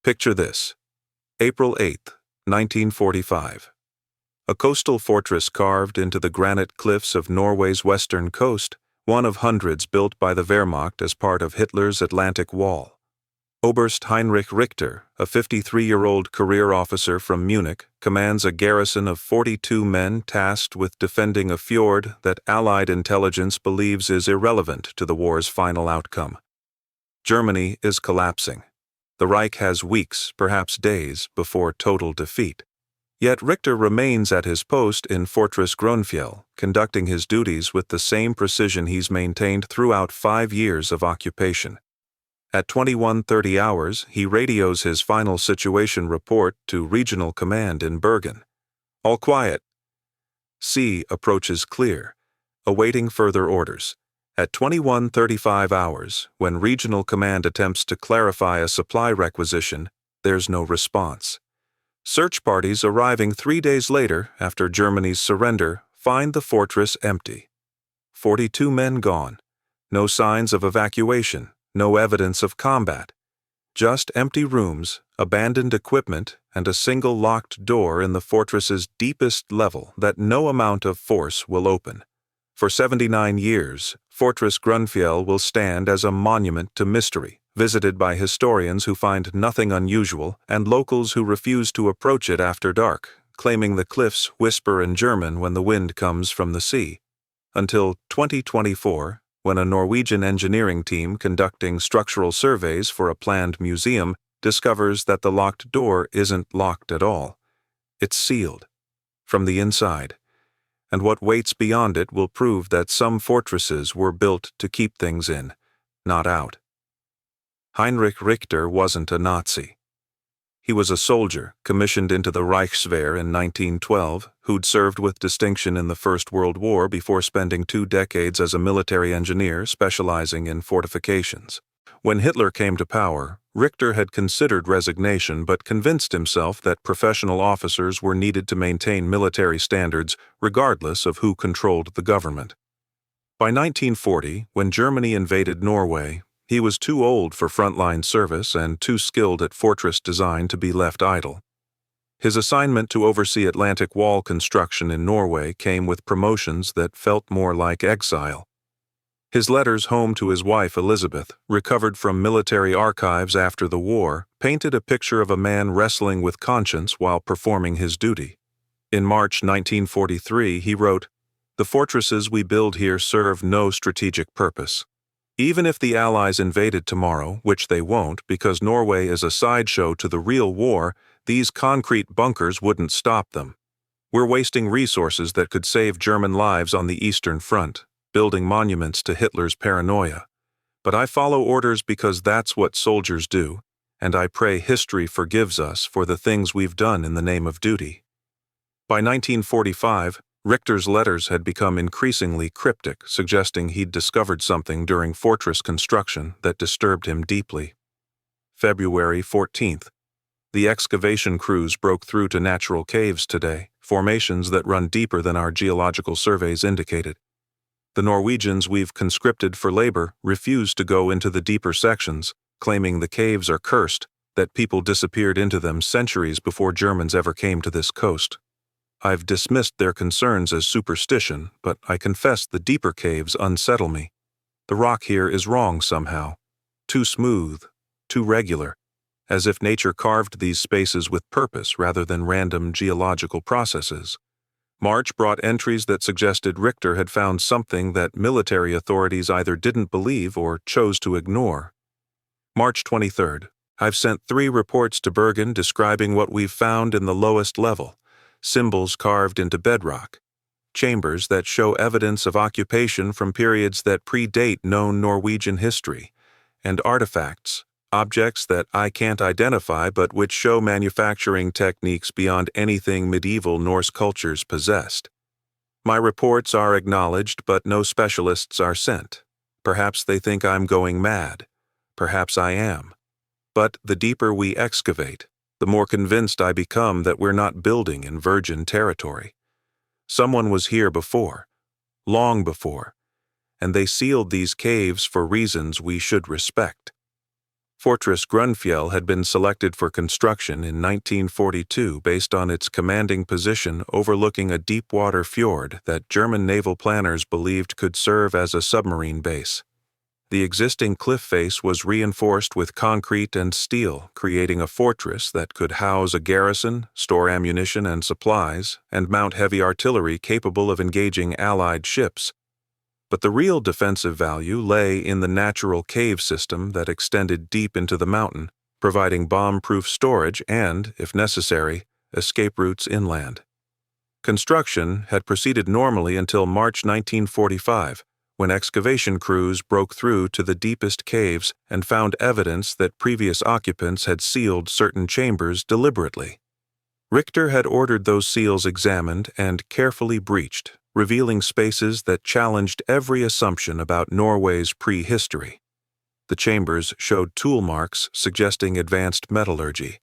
Picture this. April 8, 1945. A coastal fortress carved into the granite cliffs of Norway's western coast, one of hundreds built by the Wehrmacht as part of Hitler's Atlantic Wall. Oberst Heinrich Richter, a 53-year-old career officer from Munich, commands a garrison of 42 men tasked with defending a fjord that Allied intelligence believes is irrelevant to the war's final outcome. Germany is collapsing. The Reich has weeks, perhaps days, before total defeat. Yet Richter remains at his post in Fortress Grunfjell, conducting his duties with the same precision he's maintained throughout 5 years of occupation. At 21:30 hours, he radios his final situation report to Regional Command in Bergen. All quiet. Sea approaches clear, awaiting further orders. At 21:35 hours, when Regional Command attempts to clarify a supply requisition, there's no response. Search parties arriving 3 days later, after Germany's surrender, find the fortress empty. 42 men gone. No signs of evacuation. No evidence of combat. Just empty rooms, abandoned equipment, and a single locked door in the fortress's deepest level that no amount of force will open. For 79 years, Fortress Grunfjell will stand as a monument to mystery, visited by historians who find nothing unusual and locals who refuse to approach it after dark, claiming the cliffs whisper in German when the wind comes from the sea. Until 2024, when a Norwegian engineering team conducting structural surveys for a planned museum discovers that the locked door isn't locked at all. It's sealed from the inside, and what waits beyond it will prove that some fortresses were built to keep things in, not out. Heinrich Richter wasn't a Nazi. He was a soldier commissioned into the Reichswehr in 1912 who'd served with distinction in the First World War before spending 2 decades as a military engineer specializing in fortifications. When Hitler came to power, Richter had considered resignation but convinced himself that professional officers were needed to maintain military standards regardless of who controlled the government. By 1940, when Germany invaded Norway, he was too old for frontline service and too skilled at fortress design to be left idle. His assignment to oversee Atlantic Wall construction in Norway came with promotions that felt more like exile. His letters home to his wife Elizabeth, recovered from military archives after the war, painted a picture of a man wrestling with conscience while performing his duty. In March 1943, he wrote, "The fortresses we build here serve no strategic purpose. Even if the Allies invaded tomorrow, which they won't because Norway is a sideshow to the real war, these concrete bunkers wouldn't stop them. We're wasting resources that could save German lives on the Eastern Front, building monuments to Hitler's paranoia. But I follow orders because that's what soldiers do, and I pray history forgives us for the things we've done in the name of duty." By 1945, Richter's letters had become increasingly cryptic, suggesting he'd discovered something during fortress construction that disturbed him deeply. February 14th. The excavation crews broke through to natural caves today, formations that run deeper than our geological surveys indicated. The Norwegians we've conscripted for labor refuse to go into the deeper sections, claiming the caves are cursed, that people disappeared into them centuries before Germans ever came to this coast. I've dismissed their concerns as superstition, but I confess the deeper caves unsettle me. The rock here is wrong somehow. Too smooth, too regular, as if nature carved these spaces with purpose rather than random geological processes. March brought entries that suggested Richter had found something that military authorities either didn't believe or chose to ignore. March 23rd. I've sent 3 reports to Bergen describing what we've found in the lowest level. Symbols carved into bedrock, chambers that show evidence of occupation from periods that predate known Norwegian history, and artifacts, objects that I can't identify but which show manufacturing techniques beyond anything medieval Norse cultures possessed. My reports are acknowledged, but no specialists are sent. Perhaps they think I'm going mad. Perhaps I am. But the deeper we excavate, the more convinced I become that we're not building in virgin territory. Someone was here before, long before, and they sealed these caves for reasons we should respect. Fortress Grunfjell had been selected for construction in 1942 based on its commanding position overlooking a deep-water fjord that German naval planners believed could serve as a submarine base. The existing cliff face was reinforced with concrete and steel, creating a fortress that could house a garrison, store ammunition and supplies, and mount heavy artillery capable of engaging Allied ships. But the real defensive value lay in the natural cave system that extended deep into the mountain, providing bomb-proof storage and, if necessary, escape routes inland. Construction had proceeded normally until March 1945, when excavation crews broke through to the deepest caves and found evidence that previous occupants had sealed certain chambers deliberately. Richter had ordered those seals examined and carefully breached, revealing spaces that challenged every assumption about Norway's prehistory. The chambers showed tool marks suggesting advanced metallurgy.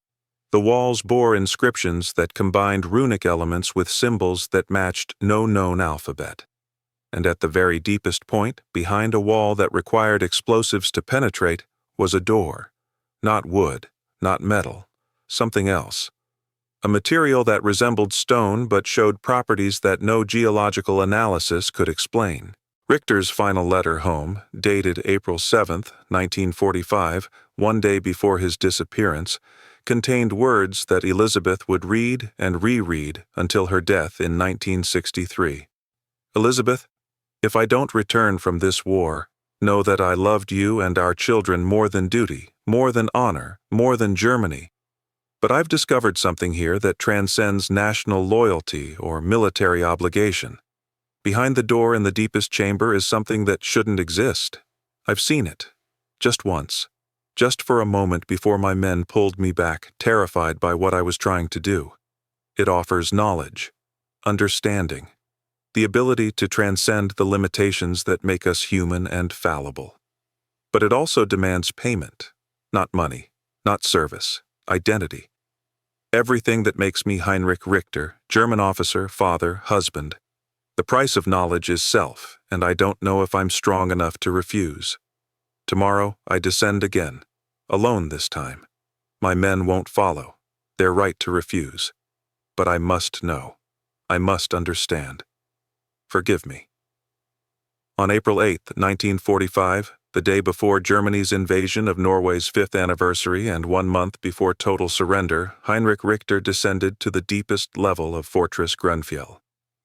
The walls bore inscriptions that combined runic elements with symbols that matched no known alphabet. And at the very deepest point, behind a wall that required explosives to penetrate, was a door. Not wood, not metal, something else. A material that resembled stone but showed properties that no geological analysis could explain. Richter's final letter home, dated April 7, 1945, one day before his disappearance, contained words that Elizabeth would read and reread until her death in 1963. Elizabeth, if I don't return from this war, know that I loved you and our children more than duty, more than honor, more than Germany. But I've discovered something here that transcends national loyalty or military obligation. Behind the door in the deepest chamber is something that shouldn't exist. I've seen it. Just once. Just for a moment before my men pulled me back, terrified by what I was trying to do. It offers knowledge, understanding, the ability to transcend the limitations that make us human and fallible. But it also demands payment, not money, not service, identity. Everything that makes me Heinrich Richter, German officer, father, husband. The price of knowledge is self, and I don't know if I'm strong enough to refuse. Tomorrow I descend again, alone this time. My men won't follow. They're right to refuse. But I must know. I must understand. Forgive me. On April 8, 1945, the day before Germany's invasion of Norway's 5th anniversary and 1 month before total surrender, Heinrich Richter descended to the deepest level of Fortress Grunfjell.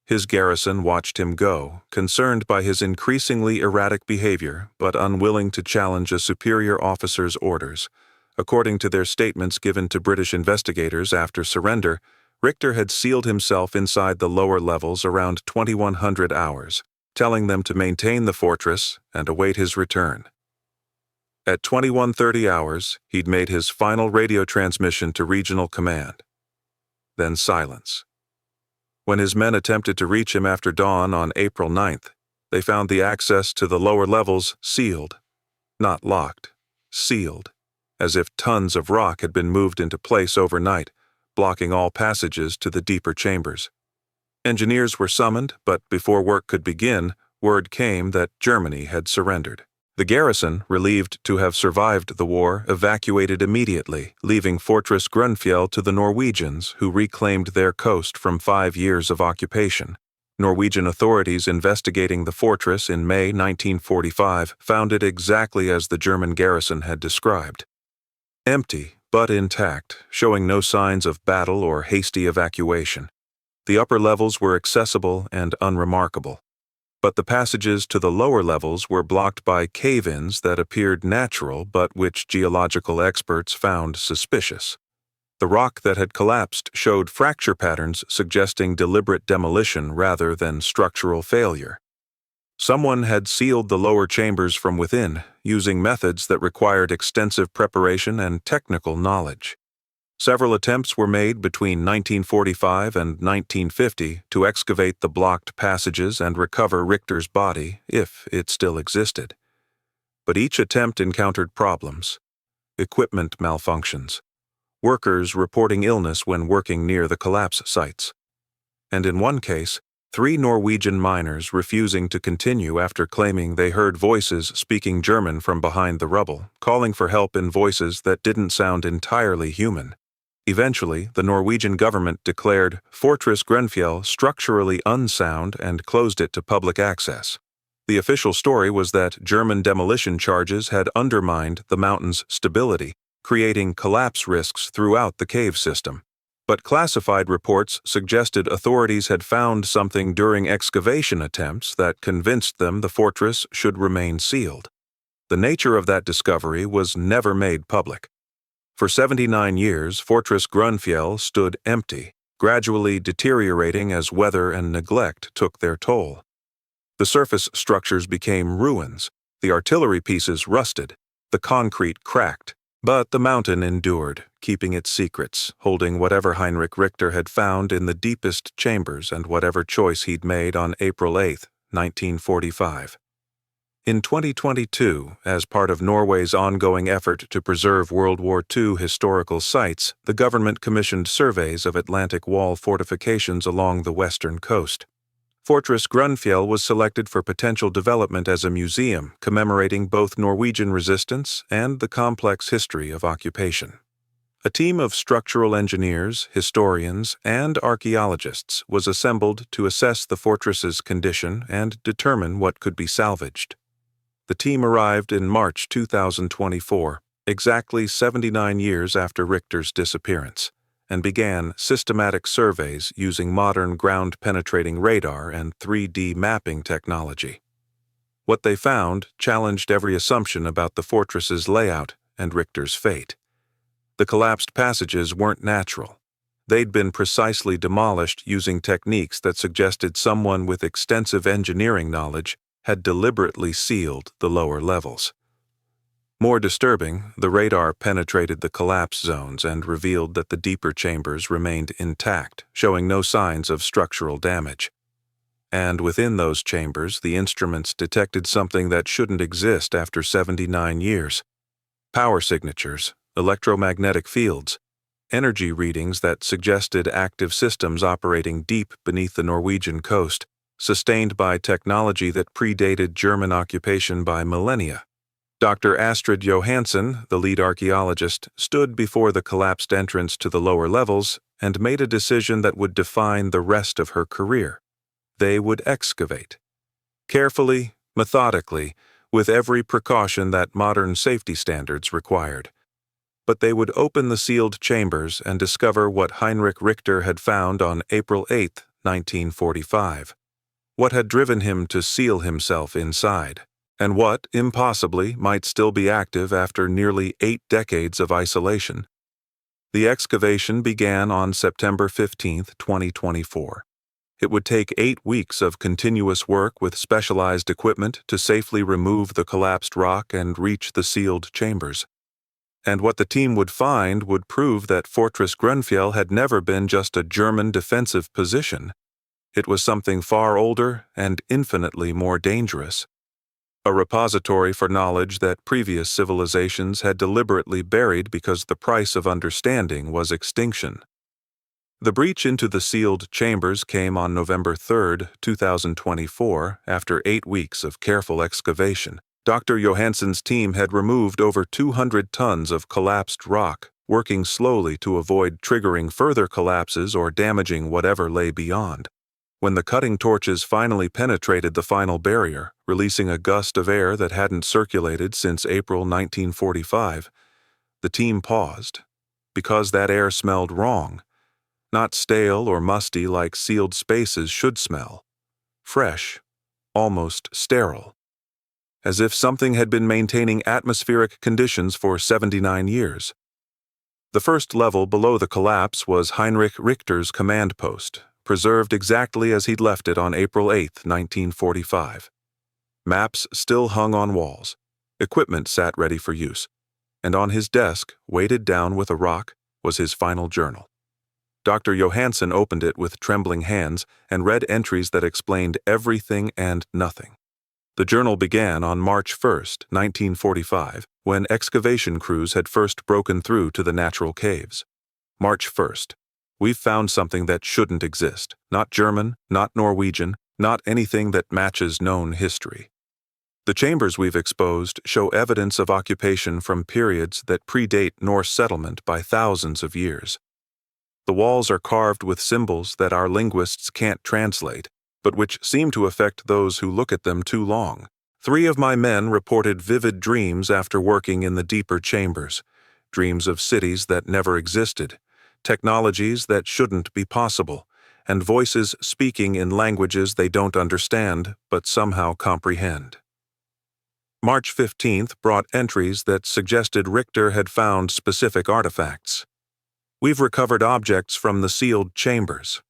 His garrison watched him go, concerned by his increasingly erratic behavior, but unwilling to challenge a superior officer's orders. According to their statements given to British investigators after surrender, Richter had sealed himself inside the lower levels around 2100 hours, telling them to maintain the fortress and await his return. At 2130 hours, he'd made his final radio transmission to regional command. Then silence. When his men attempted to reach him after dawn on April 9th, they found the access to the lower levels sealed. Not locked, sealed, as if tons of rock had been moved into place overnight, blocking all passages to the deeper chambers. Engineers were summoned, but before work could begin, word came that Germany had surrendered. The garrison, relieved to have survived the war, evacuated immediately, leaving Fortress Grunfjell to the Norwegians, who reclaimed their coast from 5 years of occupation. Norwegian authorities investigating the fortress in May 1945 found it exactly as the German garrison had described. Empty, but intact, showing no signs of battle or hasty evacuation. The upper levels were accessible and unremarkable. But the passages to the lower levels were blocked by cave-ins that appeared natural but which geological experts found suspicious. The rock that had collapsed showed fracture patterns suggesting deliberate demolition rather than structural failure. Someone had sealed the lower chambers from within, using methods that required extensive preparation and technical knowledge. Several attempts were made between 1945 and 1950 to excavate the blocked passages and recover Richter's body, if it still existed. But each attempt encountered problems. Equipment malfunctions. Workers reporting illness when working near the collapse sites. And in one case, 3 Norwegian miners refusing to continue after claiming they heard voices speaking German from behind the rubble, calling for help in voices that didn't sound entirely human. Eventually, the Norwegian government declared Fortress Grenfell structurally unsound and closed it to public access. The official story was that German demolition charges had undermined the mountain's stability, creating collapse risks throughout the cave system. But classified reports suggested authorities had found something during excavation attempts that convinced them the fortress should remain sealed. The nature of that discovery was never made public. For 79 years, Fortress Grenfell stood empty, gradually deteriorating as weather and neglect took their toll. The surface structures became ruins, the artillery pieces rusted, the concrete cracked, but the mountain endured, keeping its secrets, holding whatever Heinrich Richter had found in the deepest chambers and whatever choice he'd made on April 8, 1945. In 2022, as part of Norway's ongoing effort to preserve World War II historical sites, the government commissioned surveys of Atlantic Wall fortifications along the western coast. Fortress Grenfell was selected for potential development as a museum commemorating both Norwegian resistance and the complex history of occupation. A team of structural engineers, historians, and archaeologists was assembled to assess the fortress's condition and determine what could be salvaged. The team arrived in March 2024, exactly 79 years after Richter's disappearance, and began systematic surveys using modern ground-penetrating radar and 3D mapping technology. What they found challenged every assumption about the fortress's layout and Richter's fate. The collapsed passages weren't natural. They'd been precisely demolished using techniques that suggested someone with extensive engineering knowledge had deliberately sealed the lower levels. More disturbing, the radar penetrated the collapse zones and revealed that the deeper chambers remained intact, showing no signs of structural damage. And within those chambers, the instruments detected something that shouldn't exist after 79 years. Power signatures, electromagnetic fields, energy readings that suggested active systems operating deep beneath the Norwegian coast, sustained by technology that predated German occupation by millennia. Dr. Astrid Johansen, the lead archaeologist, stood before the collapsed entrance to the lower levels and made a decision that would define the rest of her career. They would excavate. Carefully, methodically, with every precaution that modern safety standards required. But they would open the sealed chambers and discover what Heinrich Richter had found on April 8, 1945. What had driven him to seal himself inside, and what, impossibly, might still be active after nearly 8 decades of isolation. The excavation began on September 15, 2024. It would take 8 weeks of continuous work with specialized equipment to safely remove the collapsed rock and reach the sealed chambers. And what the team would find would prove that Fortress Grenfell had never been just a German defensive position. It was something far older and infinitely more dangerous. A repository for knowledge that previous civilizations had deliberately buried because the price of understanding was extinction. The breach into the sealed chambers came on November 3, 2024, after 8 weeks of careful excavation. Dr. Johansen's team had removed over 200 tons of collapsed rock, working slowly to avoid triggering further collapses or damaging whatever lay beyond. When the cutting torches finally penetrated the final barrier, releasing a gust of air that hadn't circulated since April 1945, the team paused, because that air smelled wrong. Not stale or musty like sealed spaces should smell. Fresh, almost sterile. As if something had been maintaining atmospheric conditions for 79 years. The first level below the collapse was Heinrich Richter's command post, preserved exactly as he'd left it on April 8, 1945. Maps still hung on walls. Equipment sat ready for use. And on his desk, weighted down with a rock, was his final journal. Dr. Johansen opened it with trembling hands and read entries that explained everything and nothing. The journal began on March 1, 1945, when excavation crews had first broken through to the natural caves. March 1. We've found something that shouldn't exist. Not German, not Norwegian, not anything that matches known history. The chambers we've exposed show evidence of occupation from periods that predate Norse settlement by thousands of years. The walls are carved with symbols that our linguists can't translate, but which seem to affect those who look at them too long. 3 of my men reported vivid dreams after working in the deeper chambers, dreams of cities that never existed, technologies that shouldn't be possible, and voices speaking in languages they don't understand but somehow comprehend. March 15th brought entries that suggested Richter had found specific artifacts. We've recovered objects from the sealed chambers.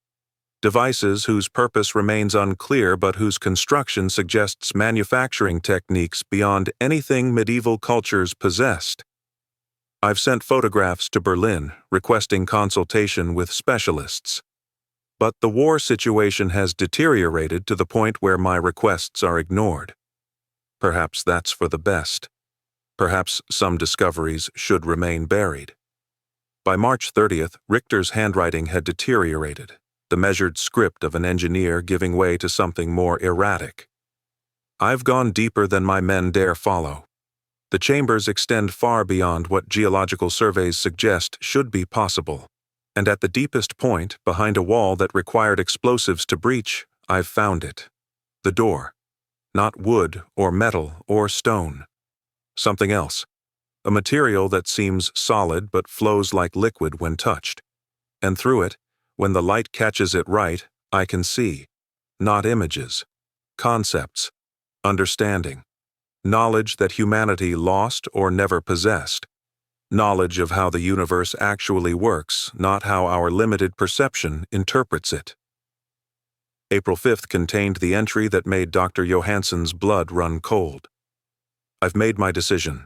Devices whose purpose remains unclear but whose construction suggests manufacturing techniques beyond anything medieval cultures possessed. I've sent photographs to Berlin, requesting consultation with specialists. But the war situation has deteriorated to the point where my requests are ignored. Perhaps that's for the best. Perhaps some discoveries should remain buried. By March 30th, Richter's handwriting had deteriorated, the measured script of an engineer giving way to something more erratic. I've gone deeper than my men dare follow. The chambers extend far beyond what geological surveys suggest should be possible, and at the deepest point, behind a wall that required explosives to breach, I've found it. The door. Not wood or metal or stone. Something else. A material that seems solid but flows like liquid when touched. And through it, when the light catches it right, I can see. Not images. Concepts. Understanding. Knowledge that humanity lost or never possessed. Knowledge of how the universe actually works, not how our limited perception interprets it. April 5th contained the entry that made Dr. Johansson's blood run cold. I've made my decision.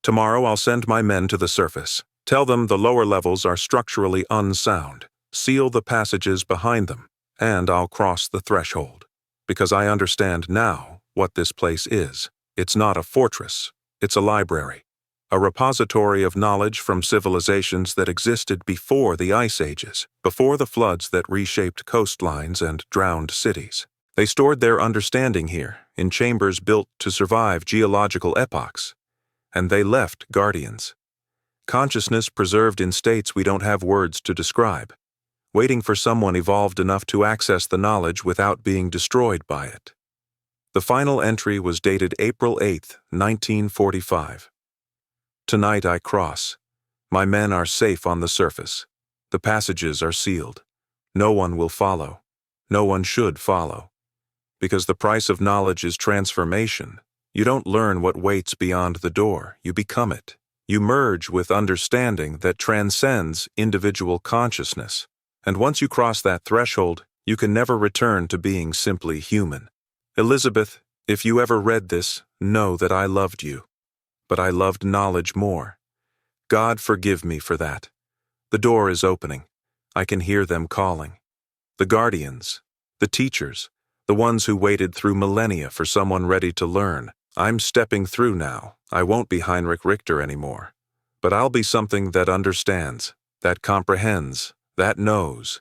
Tomorrow I'll send my men to the surface. Tell them the lower levels are structurally unsound. Seal the passages behind them, and I'll cross the threshold. Because I understand now what this place is. It's not a fortress. It's a library. A repository of knowledge from civilizations that existed before the ice ages, before the floods that reshaped coastlines and drowned cities. They stored their understanding here, in chambers built to survive geological epochs. And they left guardians. Consciousness preserved in states we don't have words to describe, waiting for someone evolved enough to access the knowledge without being destroyed by it. The final entry was dated April 8, 1945. Tonight I cross. My men are safe on the surface. The passages are sealed. No one will follow. No one should follow. Because the price of knowledge is transformation. You don't learn what waits beyond the door. You become it. You merge with understanding that transcends individual consciousness. And once you cross that threshold, you can never return to being simply human. Elizabeth, if you ever read this, know that I loved you. But I loved knowledge more. God forgive me for that. The door is opening. I can hear them calling. The guardians, the teachers, the ones who waited through millennia for someone ready to learn. I'm stepping through now. I won't be Heinrich Richter anymore. But I'll be something that understands, that comprehends, that knows.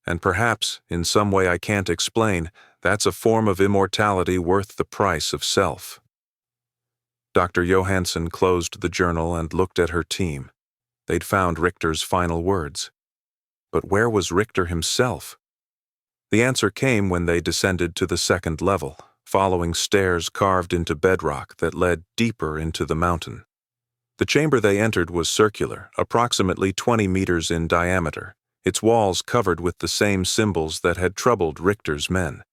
And perhaps, in some way I can't explain, that's a form of immortality worth the price of self. Dr. Johansson closed the journal and looked at her team. They'd found Richter's final words. But where was Richter himself? The answer came when they descended to the second level, following stairs carved into bedrock that led deeper into the mountain. The chamber they entered was circular, approximately 20 meters in diameter, its walls covered with the same symbols that had troubled Richter's men.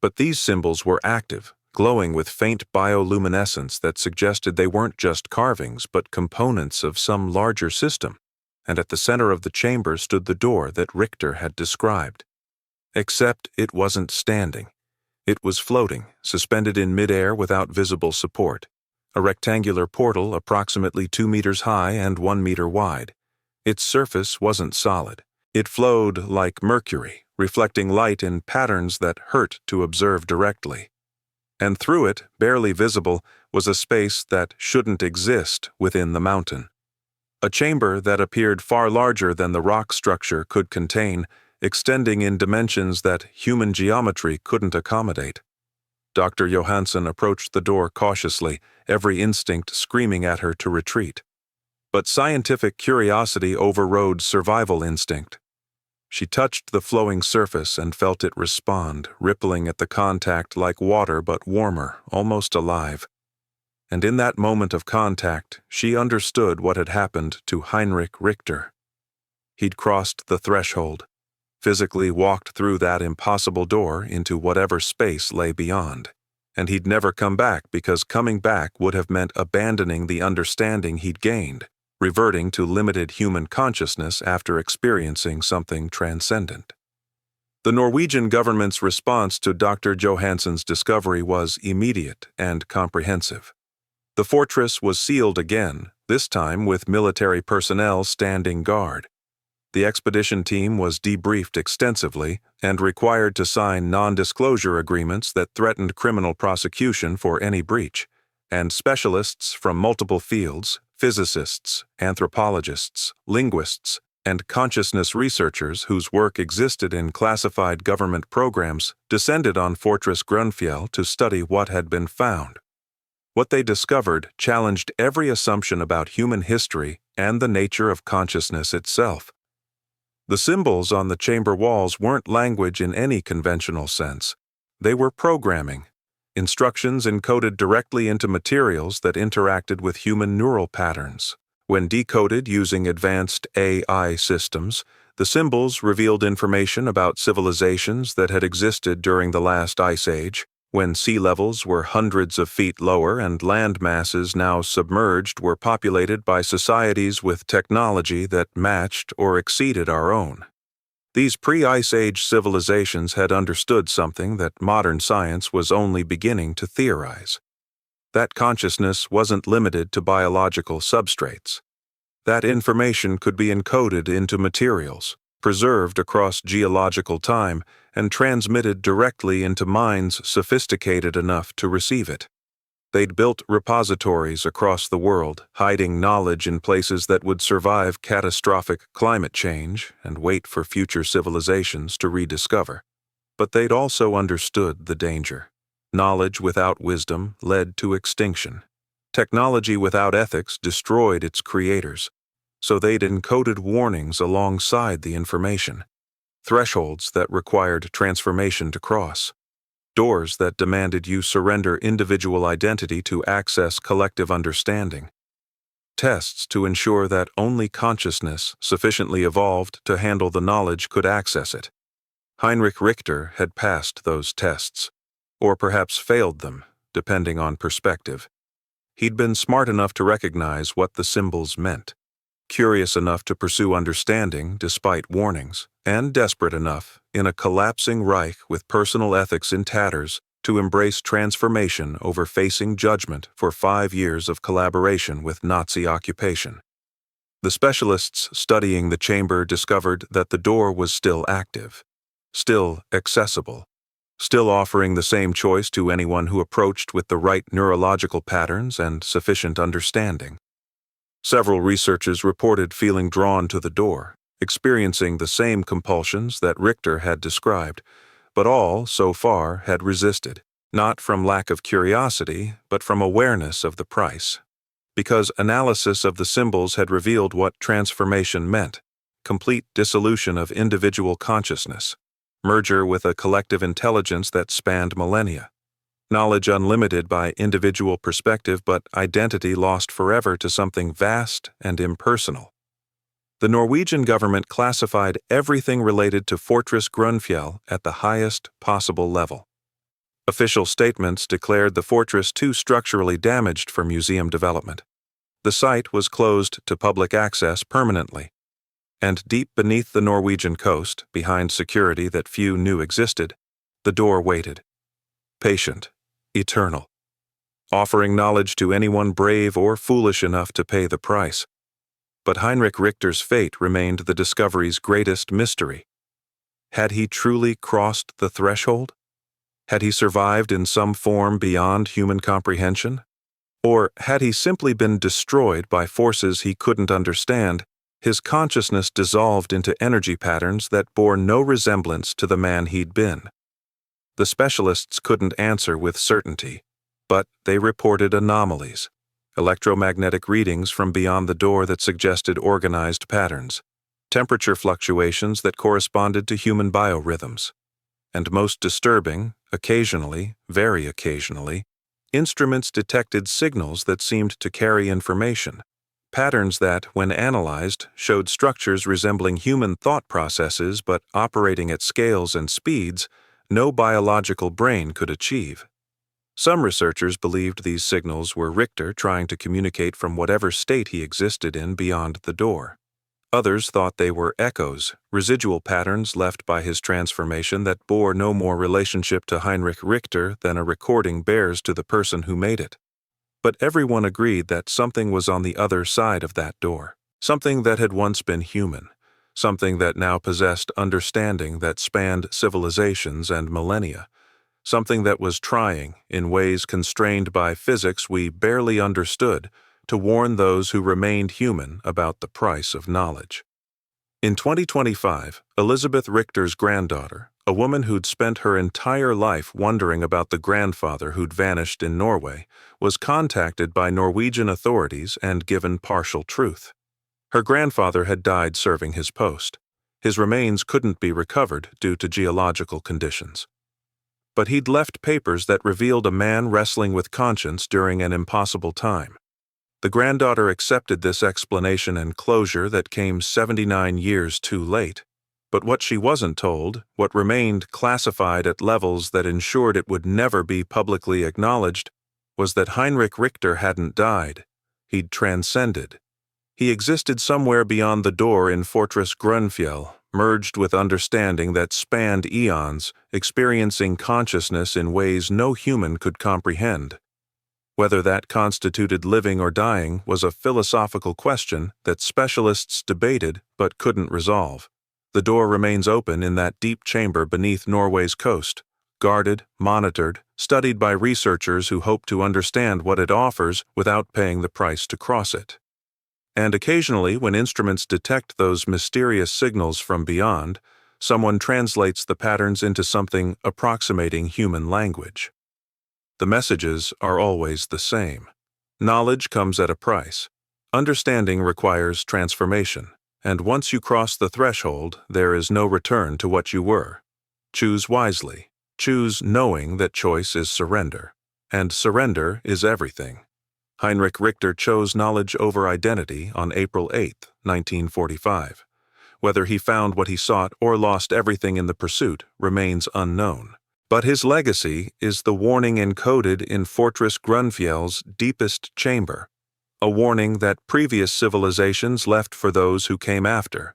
But these symbols were active, glowing with faint bioluminescence that suggested they weren't just carvings but components of some larger system, and at the center of the chamber stood the door that Richter had described. Except it wasn't standing. It was floating, suspended in midair without visible support, a rectangular portal approximately 2 meters high and 1 meter wide. Its surface wasn't solid. It flowed like mercury, reflecting light in patterns that hurt to observe directly. And through it, barely visible, was a space that shouldn't exist within the mountain. a chamber that appeared far larger than the rock structure could contain, extending in dimensions that human geometry couldn't accommodate. Dr. Johansson approached the door cautiously, every instinct screaming at her to retreat. But scientific curiosity overrode survival instinct. She touched the flowing surface and felt it respond, rippling at the contact like water but warmer, almost alive. And in that moment of contact, she understood what had happened to Heinrich Richter. He'd crossed the threshold, physically walked through that impossible door into whatever space lay beyond. And he'd never come back because coming back would have meant abandoning the understanding he'd gained, reverting to limited human consciousness after experiencing something transcendent. The Norwegian government's response to Dr. Johansson's discovery was immediate and comprehensive. The fortress was sealed again, this time with military personnel standing guard. The expedition team was debriefed extensively and required to sign non-disclosure agreements that threatened criminal prosecution for any breach, and specialists from multiple fields, physicists, anthropologists, linguists, and consciousness researchers whose work existed in classified government programs descended on Fortress Grunfjell to study what had been found. What they discovered challenged every assumption about human history and the nature of consciousness itself. The symbols on the chamber walls weren't language in any conventional sense. They were programming, instructions encoded directly into materials that interacted with human neural patterns. When decoded using advanced AI systems, the symbols revealed information about civilizations that had existed during the last ice age, when sea levels were hundreds of feet lower and land masses now submerged were populated by societies with technology that matched or exceeded our own. These pre-Ice Age civilizations had understood something that modern science was only beginning to theorize. That consciousness wasn't limited to biological substrates. That information could be encoded into materials, preserved across geological time, and transmitted directly into minds sophisticated enough to receive it. They'd built repositories across the world, hiding knowledge in places that would survive catastrophic climate change and wait for future civilizations to rediscover. But they'd also understood the danger. Knowledge without wisdom led to extinction. Technology without ethics destroyed its creators. So they'd encoded warnings alongside the information. Thresholds that required transformation to cross. Doors that demanded you surrender individual identity to access collective understanding. Tests to ensure that only consciousness sufficiently evolved to handle the knowledge could access it. Heinrich Richter had passed those tests, or perhaps failed them, depending on perspective. He'd been smart enough to recognize what the symbols meant, curious enough to pursue understanding despite warnings, and desperate enough, in a collapsing Reich with personal ethics in tatters, to embrace transformation over facing judgment for 5 years of collaboration with Nazi occupation. The specialists studying the chamber discovered that the door was still active, still accessible, still offering the same choice to anyone who approached with the right neurological patterns and sufficient understanding. Several researchers reported feeling drawn to the door, experiencing the same compulsions that Richter had described, but all, so far, had resisted, not from lack of curiosity, but from awareness of the price. Because analysis of the symbols had revealed what transformation meant: complete dissolution of individual consciousness, merger with a collective intelligence that spanned millennia, knowledge unlimited by individual perspective but identity lost forever to something vast and impersonal. The Norwegian government classified everything related to Fortress Grunfjell at the highest possible level. Official statements declared the fortress too structurally damaged for museum development. The site was closed to public access permanently. And deep beneath the Norwegian coast, behind security that few knew existed, the door waited. Patient, eternal, offering knowledge to anyone brave or foolish enough to pay the price. But Heinrich Richter's fate remained the discovery's greatest mystery. Had he truly crossed the threshold? Had he survived in some form beyond human comprehension? Or had he simply been destroyed by forces he couldn't understand, his consciousness dissolved into energy patterns that bore no resemblance to the man he'd been? The specialists couldn't answer with certainty, but they reported anomalies, electromagnetic readings from beyond the door that suggested organized patterns, temperature fluctuations that corresponded to human biorhythms, and most disturbing, occasionally, very occasionally, instruments detected signals that seemed to carry information, patterns that, when analyzed, showed structures resembling human thought processes but operating at scales and speeds no biological brain could achieve. Some researchers believed these signals were Richter trying to communicate from whatever state he existed in beyond the door. Others thought they were echoes, residual patterns left by his transformation that bore no more relationship to Heinrich Richter than a recording bears to the person who made it. But everyone agreed that something was on the other side of that door, something that had once been human, something that now possessed understanding that spanned civilizations and millennia, something that was trying, in ways constrained by physics we barely understood, to warn those who remained human about the price of knowledge. In 2025, Elizabeth Richter's granddaughter, a woman who'd spent her entire life wondering about the grandfather who'd vanished in Norway, was contacted by Norwegian authorities and given partial truth. Her grandfather had died serving his post. His remains couldn't be recovered due to geological conditions. But he'd left papers that revealed a man wrestling with conscience during an impossible time. The granddaughter accepted this explanation and closure that came 79 years too late. But what she wasn't told, what remained classified at levels that ensured it would never be publicly acknowledged, was that Heinrich Richter hadn't died. He'd transcended. He existed somewhere beyond the door in Fortress Grunfjell, merged with understanding that spanned eons, experiencing consciousness in ways no human could comprehend. Whether that constituted living or dying was a philosophical question that specialists debated but couldn't resolve. The door remains open in that deep chamber beneath Norway's coast, guarded, monitored, studied by researchers who hope to understand what it offers without paying the price to cross it. And occasionally, when instruments detect those mysterious signals from beyond, someone translates the patterns into something approximating human language. The messages are always the same. Knowledge comes at a price. Understanding requires transformation, and once you cross the threshold, there is no return to what you were. Choose wisely. Choose knowing that choice is surrender, and surrender is everything. Heinrich Richter chose knowledge over identity on April 8, 1945. Whether he found what he sought or lost everything in the pursuit remains unknown. But his legacy is the warning encoded in Fortress Grunfjell's deepest chamber, a warning that previous civilizations left for those who came after.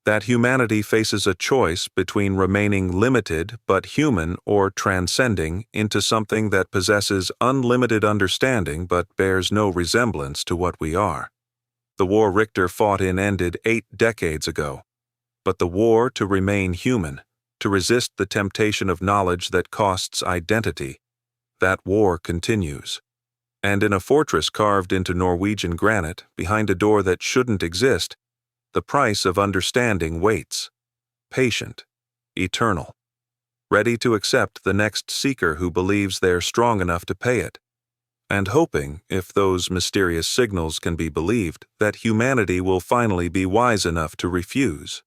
That humanity faces a choice between remaining limited but human or transcending into something that possesses unlimited understanding but bears no resemblance to what we are. The war Richter fought in ended 8 decades ago, but the war to remain human, to resist the temptation of knowledge that costs identity, that war continues. And in a fortress carved into Norwegian granite, behind a door that shouldn't exist, the price of understanding waits, patient, eternal, ready to accept the next seeker who believes they're strong enough to pay it, and hoping, if those mysterious signals can be believed, that humanity will finally be wise enough to refuse.